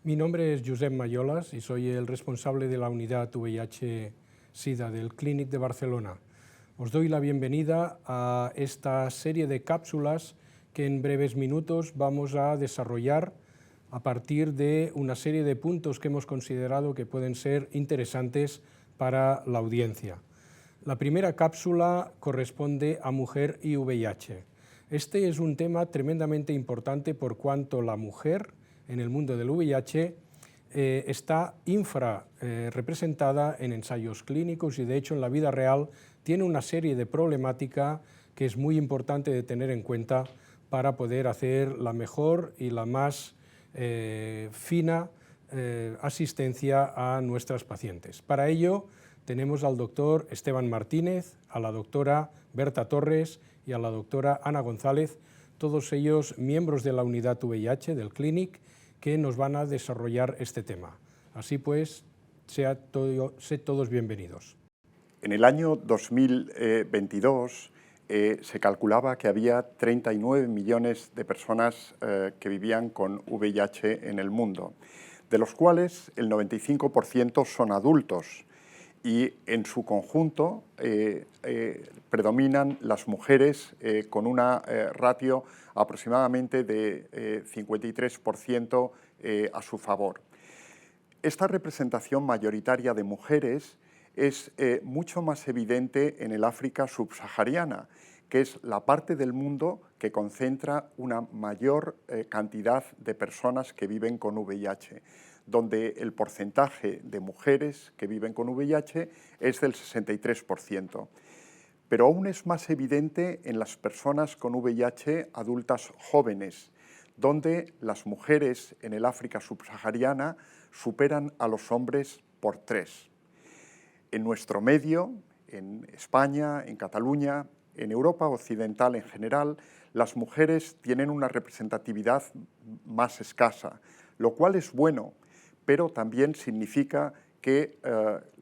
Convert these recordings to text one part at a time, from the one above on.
Mi nombre es Josep Mayolas y soy el responsable de la unidad VIH-Sida del Clínic de Barcelona. Os doy la bienvenida a esta serie de cápsulas que en breves minutos vamos a desarrollar a partir de una serie de puntos que hemos considerado que pueden ser interesantes para la audiencia. La primera cápsula corresponde a mujer y VIH. Este es un tema tremendamente importante por cuanto la mujer en el mundo del VIH está infrarrepresentada en ensayos clínicos y de hecho en la vida real tiene una serie de problemática que es muy importante de tener en cuenta para poder hacer la mejor y la más fina asistencia a nuestras pacientes. Para ello tenemos al doctor Esteban Martínez, a la doctora Berta Torres y a la doctora Ana González, todos ellos miembros de la unidad VIH del Clínic, que nos van a desarrollar este tema. Así pues, sed todos bienvenidos. En el año 2022 se calculaba que había 39 millones de personas que vivían con VIH en el mundo, de los cuales el 95% son adultos y en su conjunto predominan las mujeres con una ratio aproximadamente de 53% a su favor. Esta representación mayoritaria de mujeres es mucho más evidente en el África subsahariana, que es la parte del mundo que concentra una mayor cantidad de personas que viven con VIH, donde el porcentaje de mujeres que viven con VIH es del 63%. Pero aún es más evidente en las personas con VIH adultas jóvenes, donde las mujeres en el África subsahariana superan a los hombres por 3. En nuestro medio, en España, en Cataluña, en Europa occidental en general, las mujeres tienen una representatividad más escasa, lo cual es bueno, pero también significa que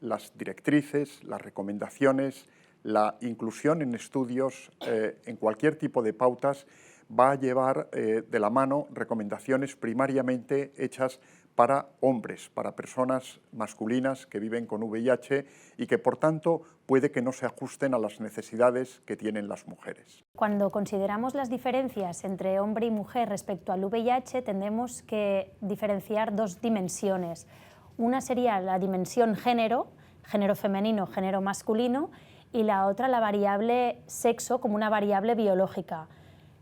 las directrices, las recomendaciones, la inclusión en estudios, en cualquier tipo de pautas, va a llevar de la mano recomendaciones primariamente hechas para hombres, para personas masculinas que viven con VIH y que, por tanto, puede que no se ajusten a las necesidades que tienen las mujeres. Cuando consideramos las diferencias entre hombre y mujer respecto al VIH, tenemos que diferenciar dos dimensiones. Una sería la dimensión género, género femenino, género masculino, y la otra la variable sexo como una variable biológica.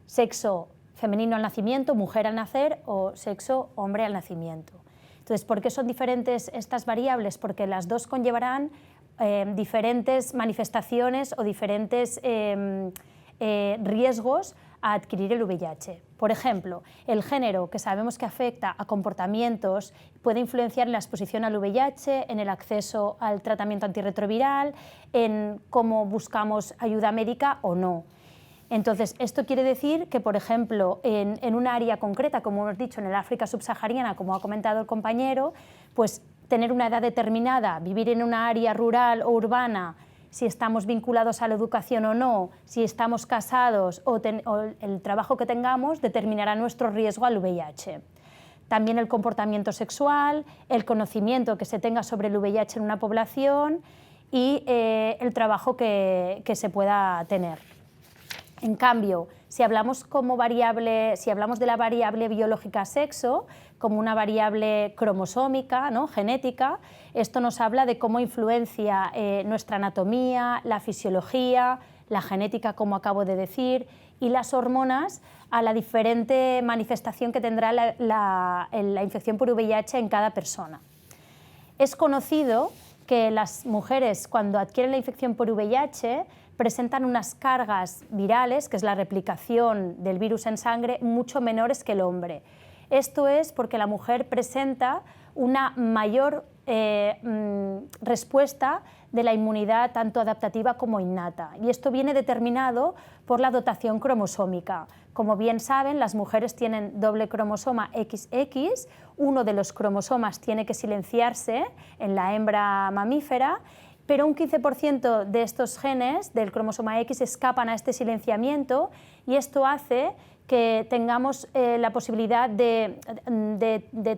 Sexo femenino al nacimiento, mujer al nacer, o sexo hombre al nacimiento. Entonces, ¿por qué son diferentes estas variables? Porque las dos conllevarán diferentes manifestaciones o diferentes riesgos a adquirir el VIH. Por ejemplo, el género, que sabemos que afecta a comportamientos, puede influenciar en la exposición al VIH, en el acceso al tratamiento antirretroviral, en cómo buscamos ayuda médica o no. Entonces, esto quiere decir que, por ejemplo, en un área concreta, como hemos dicho, en el África subsahariana, como ha comentado el compañero, pues tener una edad determinada, vivir en una área rural o urbana, si estamos vinculados a la educación o no, si estamos casados o el trabajo que tengamos, determinará nuestro riesgo al VIH. También el comportamiento sexual, el conocimiento que se tenga sobre el VIH en una población y el trabajo que se pueda tener. En cambio, si hablamos de la variable biológica sexo, como una variable cromosómica, ¿no?, genética, esto nos habla de cómo influencia nuestra anatomía, la fisiología, la genética, como acabo de decir, y las hormonas a la diferente manifestación que tendrá la infección por VIH en cada persona. Es conocido que las mujeres, cuando adquieren la infección por VIH, presentan unas cargas virales, que es la replicación del virus en sangre, mucho menores que el hombre. Esto es porque la mujer presenta una mayor respuesta de la inmunidad tanto adaptativa como innata, y esto viene determinado por la dotación cromosómica. Como bien saben, las mujeres tienen doble cromosoma XX, uno de los cromosomas tiene que silenciarse en la hembra mamífera pero un 15% de estos genes del cromosoma X escapan a este silenciamiento y esto hace que tengamos la posibilidad de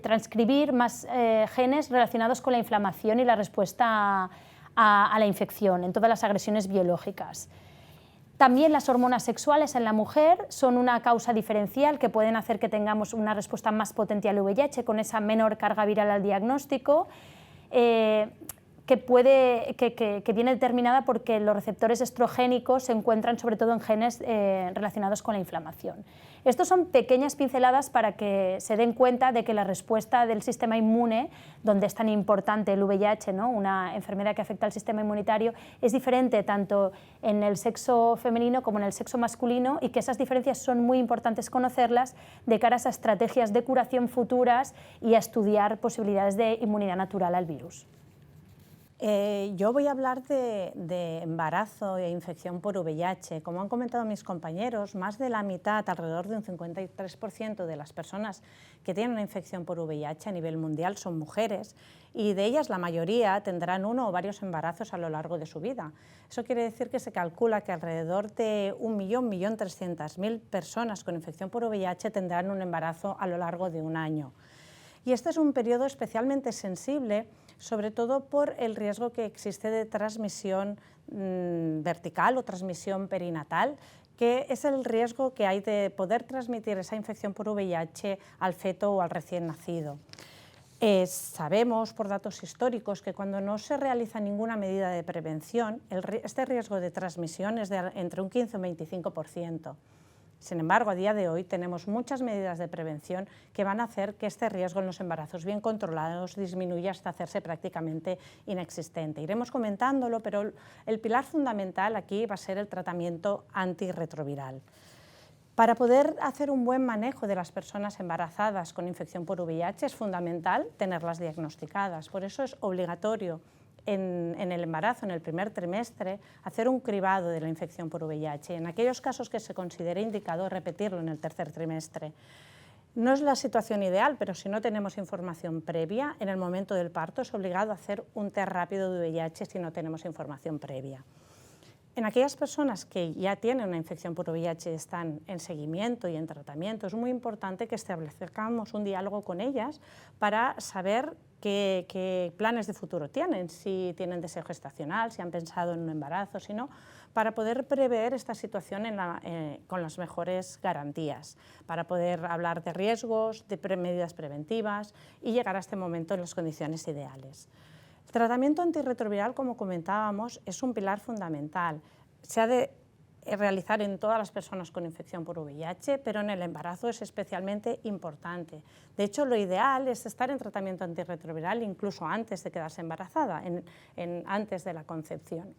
transcribir más genes relacionados con la inflamación y la respuesta a la infección en todas las agresiones biológicas. También las hormonas sexuales en la mujer son una causa diferencial que pueden hacer que tengamos una respuesta más potente al VIH con esa menor carga viral al diagnóstico, que viene determinada porque los receptores estrogénicos se encuentran sobre todo en genes relacionados con la inflamación. Estos son pequeñas pinceladas para que se den cuenta de que la respuesta del sistema inmune, donde es tan importante el VIH, ¿no?, una enfermedad que afecta al sistema inmunitario, es diferente tanto en el sexo femenino como en el sexo masculino y que esas diferencias son muy importantes conocerlas de cara a esas estrategias de curación futuras y a estudiar posibilidades de inmunidad natural al virus. Yo voy a hablar de embarazo e infección por VIH. Como han comentado mis compañeros, más de la mitad, alrededor de un 53% de las personas que tienen una infección por VIH a nivel mundial son mujeres y de ellas la mayoría tendrán uno o varios embarazos a lo largo de su vida. Eso quiere decir que se calcula que alrededor de 1.300.000 personas con infección por VIH tendrán un embarazo a lo largo de un año. Y este es un periodo especialmente sensible, sobre todo por el riesgo que existe de transmisión vertical o transmisión perinatal, que es el riesgo que hay de poder transmitir esa infección por VIH al feto o al recién nacido. Sabemos por datos históricos que cuando no se realiza ninguna medida de prevención, este riesgo de transmisión es de entre un 15 y un 25%. Sin embargo, a día de hoy tenemos muchas medidas de prevención que van a hacer que este riesgo en los embarazos bien controlados disminuya hasta hacerse prácticamente inexistente. Iremos comentándolo, pero el pilar fundamental aquí va a ser el tratamiento antirretroviral. Para poder hacer un buen manejo de las personas embarazadas con infección por VIH es fundamental tenerlas diagnosticadas. Por eso es obligatorio en el embarazo, en el primer trimestre, hacer un cribado de la infección por VIH. En aquellos casos que se considere indicado, repetirlo en el tercer trimestre. No es la situación ideal, pero si no tenemos información previa, en el momento del parto es obligado a hacer un test rápido de VIH si no tenemos información previa. En aquellas personas que ya tienen una infección por VIH y están en seguimiento y en tratamiento, es muy importante que establezcamos un diálogo con ellas para saber qué planes de futuro tienen, si tienen deseo gestacional, si han pensado en un embarazo, si no, para poder prever esta situación con las mejores garantías, para poder hablar de riesgos, de medidas preventivas y llegar a este momento en las condiciones ideales. El tratamiento antirretroviral, como comentábamos, es un pilar fundamental. Se ha de realizar en todas las personas con infección por VIH, pero en el embarazo es especialmente importante. De hecho, lo ideal es estar en tratamiento antirretroviral incluso antes de quedarse embarazada, antes de la concepción.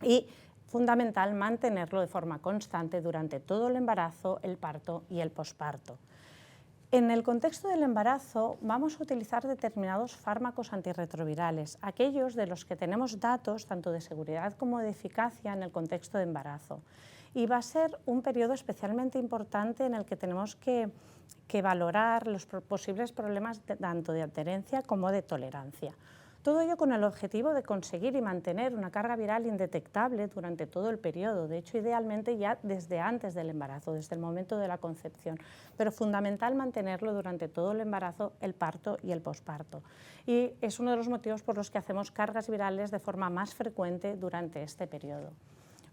Y fundamental mantenerlo de forma constante durante todo el embarazo, el parto y el posparto. En el contexto del embarazo vamos a utilizar determinados fármacos antirretrovirales, aquellos de los que tenemos datos tanto de seguridad como de eficacia en el contexto de embarazo. Y va a ser un periodo especialmente importante en el que tenemos que valorar los posibles problemas tanto de adherencia como de tolerancia. Todo ello con el objetivo de conseguir y mantener una carga viral indetectable durante todo el periodo, de hecho idealmente ya desde antes del embarazo, desde el momento de la concepción, pero fundamental mantenerlo durante todo el embarazo, el parto y el posparto. Y es uno de los motivos por los que hacemos cargas virales de forma más frecuente durante este periodo.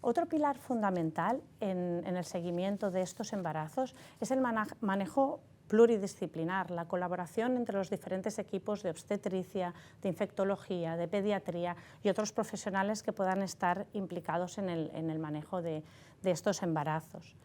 Otro pilar fundamental en el seguimiento de estos embarazos es el manejo pluridisciplinar, la colaboración entre los diferentes equipos de obstetricia, de infectología, de pediatría y otros profesionales que puedan estar implicados en el manejo de estos embarazos.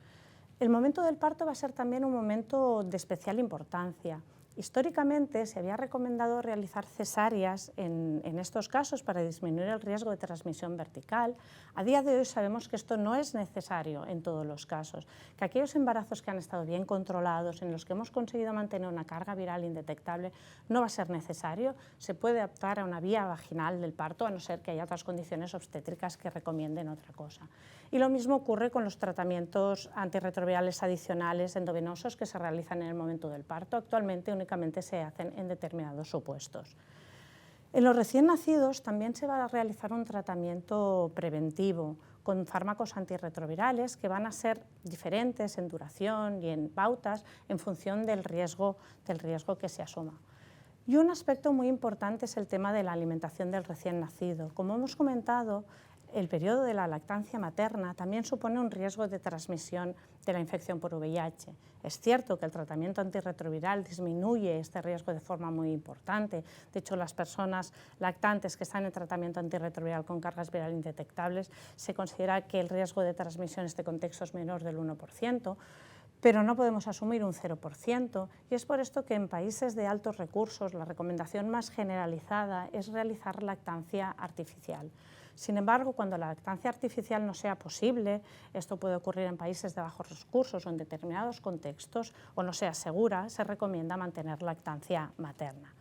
El momento del parto va a ser también un momento de especial importancia. Históricamente se había recomendado realizar cesáreas en estos casos para disminuir el riesgo de transmisión vertical. A día de hoy sabemos que esto no es necesario en todos los casos, que aquellos embarazos que han estado bien controlados, en los que hemos conseguido mantener una carga viral indetectable, no va a ser necesario. Se puede optar a una vía vaginal del parto, a no ser que haya otras condiciones obstétricas que recomienden otra cosa. Y lo mismo ocurre con los tratamientos antirretrovirales adicionales endovenosos que se realizan en el momento del parto. Actualmente únicamente se hacen en determinados supuestos. En los recién nacidos también se va a realizar un tratamiento preventivo con fármacos antirretrovirales que van a ser diferentes en duración y en pautas en función del riesgo que se asuma. Y un aspecto muy importante es el tema de la alimentación del recién nacido. Como hemos comentado, el periodo de la lactancia materna también supone un riesgo de transmisión de la infección por VIH. Es cierto que el tratamiento antirretroviral disminuye este riesgo de forma muy importante. De hecho, las personas lactantes que están en tratamiento antirretroviral con cargas virales indetectables se considera que el riesgo de transmisión en este contexto es menor del 1%. Pero no podemos asumir un 0%, y es por esto que en países de altos recursos la recomendación más generalizada es realizar lactancia artificial. Sin embargo, cuando la lactancia artificial no sea posible, esto puede ocurrir en países de bajos recursos o en determinados contextos, o no sea segura, se recomienda mantener lactancia materna.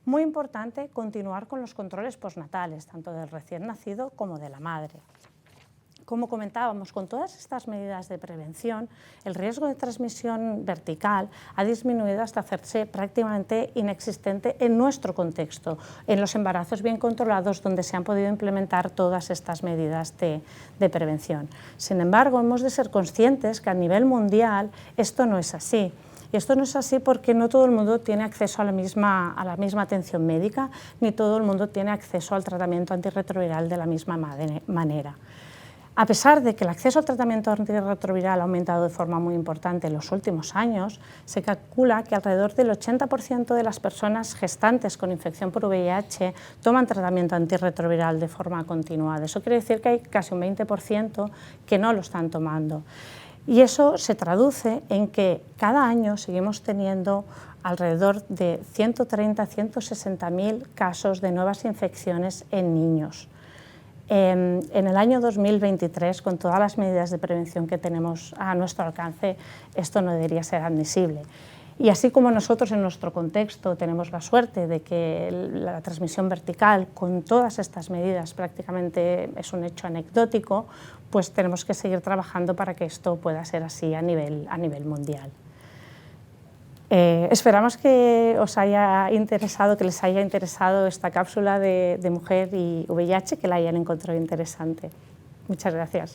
Muy importante continuar con los controles postnatales, tanto del recién nacido como de la madre. Como comentábamos, con todas estas medidas de prevención, el riesgo de transmisión vertical ha disminuido hasta hacerse prácticamente inexistente en nuestro contexto, en los embarazos bien controlados donde se han podido implementar todas estas medidas de prevención. Sin embargo, hemos de ser conscientes que a nivel mundial esto no es así. Y esto no es así porque no todo el mundo tiene acceso a la misma atención médica, ni todo el mundo tiene acceso al tratamiento antirretroviral de la misma manera. A pesar de que el acceso al tratamiento antirretroviral ha aumentado de forma muy importante en los últimos años, se calcula que alrededor del 80% de las personas gestantes con infección por VIH toman tratamiento antirretroviral de forma continuada. Eso quiere decir que hay casi un 20% que no lo están tomando. Y eso se traduce en que cada año seguimos teniendo alrededor de 130.000–160.000 casos de nuevas infecciones en niños. En el año 2023, con todas las medidas de prevención que tenemos a nuestro alcance, esto no debería ser admisible. Y así como nosotros en nuestro contexto tenemos la suerte de que la transmisión vertical con todas estas medidas prácticamente es un hecho anecdótico, pues tenemos que seguir trabajando para que esto pueda ser así a nivel mundial. Esperamos que os haya interesado, que les haya interesado esta cápsula de mujer y VIH, que la hayan encontrado interesante. Muchas gracias.